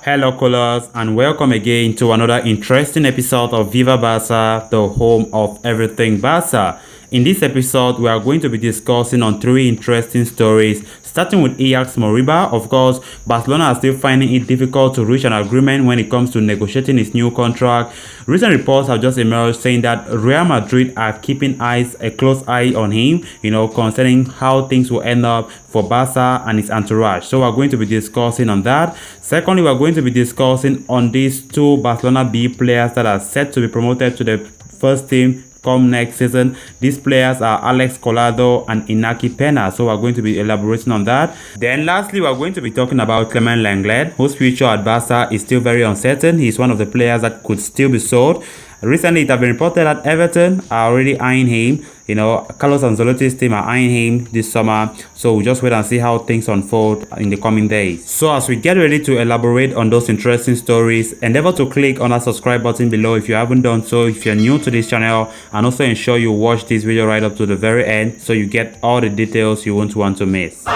Hello callers, and welcome again to another interesting episode of Viva Barca, the home of everything Barca. In this episode, we are going to be discussing on three interesting stories, starting with Ilaix Moriba. Of course, Barcelona are still finding it difficult to reach an agreement when it comes to negotiating his new contract. Recent reports have just emerged saying that Real Madrid are keeping a close eye on him, concerning how things will end up for Barca and his entourage. So we're going to be discussing on that. Secondly, we're going to be discussing on these two Barcelona B players that are set to be promoted to the first team come next season. These players are Ilaix Collado and Inaki Pena, so we're going to be elaborating on that. Then lastly, we're going to be talking about Clement Lenglet, whose future at Barca is still very uncertain. He's one of the players that could still be sold. Recently, it has been reported that Everton are already eyeing him. Carlos Ancelotti's team are eyeing him this summer. So we'll just wait and see how things unfold in the coming days. So as we get ready to elaborate on those interesting stories, endeavor to click on that subscribe button below if you haven't done so, if you're new to this channel, and also ensure you watch this video right up to the very end so you get all the details you won't want to miss.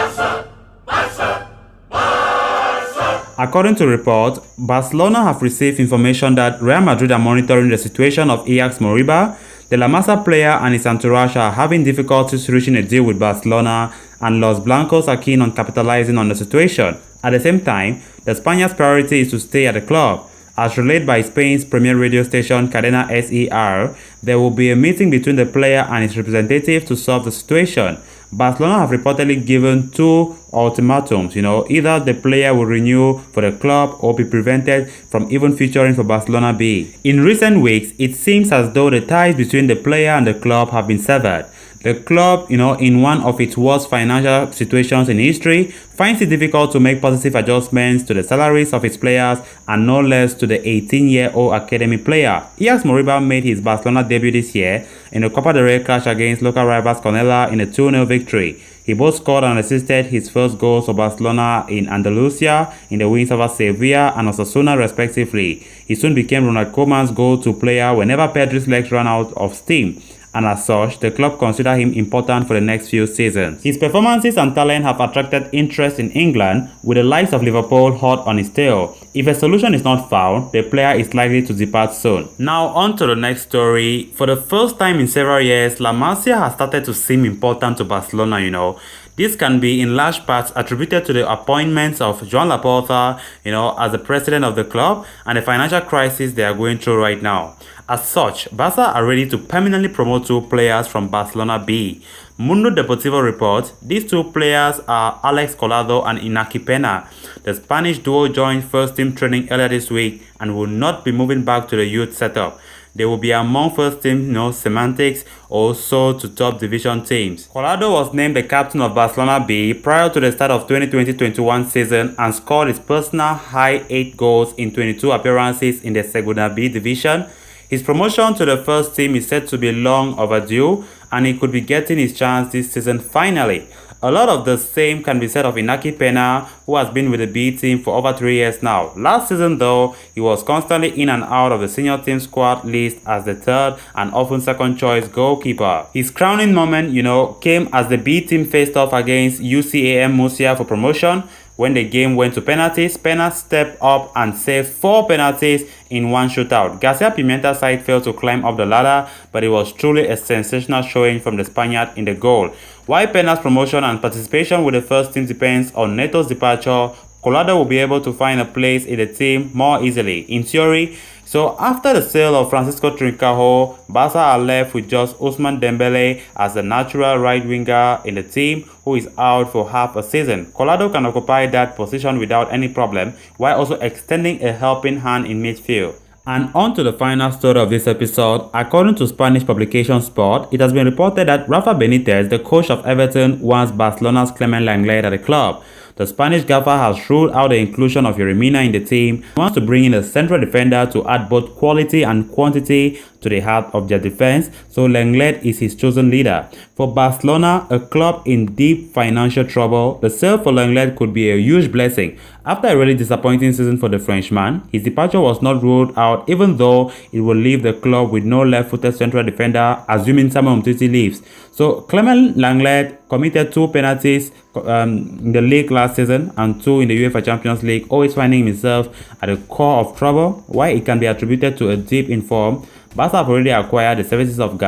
According to reports, Barcelona have received information that Real Madrid are monitoring the situation of Ilaix Moriba. The La Masia player and his entourage are having difficulties reaching a deal with Barcelona, and Los Blancos are keen on capitalizing on the situation. At the same time, the Spaniard's priority is to stay at the club. As relayed by Spain's premier radio station Cadena SER, there will be a meeting between the player and his representative to solve the situation. Barcelona have reportedly given two ultimatums. Either the player will renew for the club or be prevented from even featuring for Barcelona B. In recent weeks, it seems as though the ties between the player and the club have been severed. The club, in one of its worst financial situations in history, finds it difficult to make positive adjustments to the salaries of its players and no less to the 18-year-old academy player. Ilaix Moriba made his Barcelona debut this year in a Copa del Rey clash against local rivals Cornellà in a 2-0 victory. He both scored and assisted his first goals for Barcelona in Andalusia in the wins over Sevilla and Osasuna respectively. He soon became Ronald Koeman's go-to player whenever Pedri's legs ran out of steam, and as such, the club consider him important for the next few seasons. His performances and talent have attracted interest in England, with the likes of Liverpool hot on his tail. If a solution is not found, the player is likely to depart soon. Now on to the next story. For the first time in several years, La Masia has started to seem important to Barcelona, This can be in large parts attributed to the appointments of Joan Laporta, as the president of the club, and the financial crisis they are going through right now. As such, Barca are ready to permanently promote two players from Barcelona B. Mundo Deportivo reports these two players are Ilaix Collado and Inaki Pena. The Spanish duo joined first-team training earlier this week and will not be moving back to the youth setup. They will be among first-team semantics also to top division teams. Collado was named the captain of Barcelona B prior to the start of 2020-21 season and scored his personal high 8 goals in 22 appearances in the Segunda B division. His promotion to the first team is said to be long overdue, and he could be getting his chance this season finally. A lot of the same can be said of Inaki Pena, who has been with the B team for over 3 years now. Last season though, he was constantly in and out of the senior team squad list as the third and often second choice goalkeeper. His crowning moment, came as the B team faced off against UCAM Murcia for promotion. When the game went to penalties, Pena stepped up and saved 4 penalties in one shootout. Garcia Pimenta's side failed to climb up the ladder, but it was truly a sensational showing from the Spaniard in the goal. While Pena's promotion and participation with the first team depends on Neto's departure, Collado will be able to find a place in the team more easily, in theory. So after the sale of Francisco Trincao, Barca are left with just Ousmane Dembele as the natural right winger in the team, who is out for half a season. Collado can occupy that position without any problem, while also extending a helping hand in midfield. And on to the final story of this episode. According to Spanish publication Sport, it has been reported that Rafa Benitez, the coach of Everton, wants Barcelona's Clement Lenglet at the club. The Spanish gaffer has ruled out the inclusion of Yeremina in the team. He wants to bring in a central defender to add both quality and quantity to the heart of their defense, so Lenglet is his chosen leader. For Barcelona, a club in deep financial trouble, the sale for Lenglet could be a huge blessing. After a really disappointing season for the Frenchman, his departure was not ruled out, even though it will leave the club with no left-footed central defender, assuming Samuel Umtiti leaves. So Clement Lenglet committed 2 penalties in the league last season and 2 in the UEFA Champions League, always finding himself at the core of trouble. Why it can be attributed to a dip in form, Barca have already acquired the services of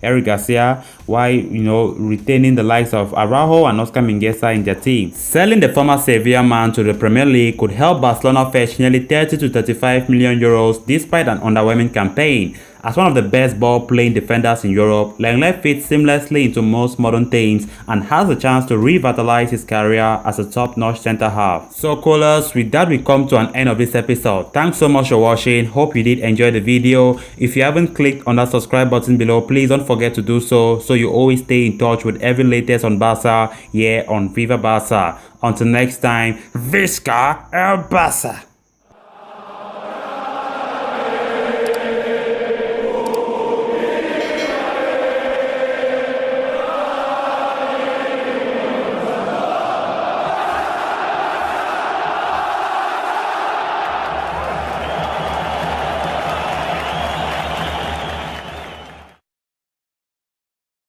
Eric Garcia, while retaining the likes of Araujo and Oscar Mingueza in their team. Selling the former Sevilla man to the Premier League could help Barcelona fetch nearly 30 to 35 million euros despite an underwhelming campaign. As one of the best ball-playing defenders in Europe, Lenglet fits seamlessly into most modern teams and has the chance to revitalize his career as a top-notch centre-half. So callers, with that we come to an end of this episode. Thanks so much for watching. Hope you did enjoy the video. If you haven't clicked on that subscribe button below, please don't forget to do so you always stay in touch with every latest on Barca here on Viva Barca. Until next time, Visca El Barca!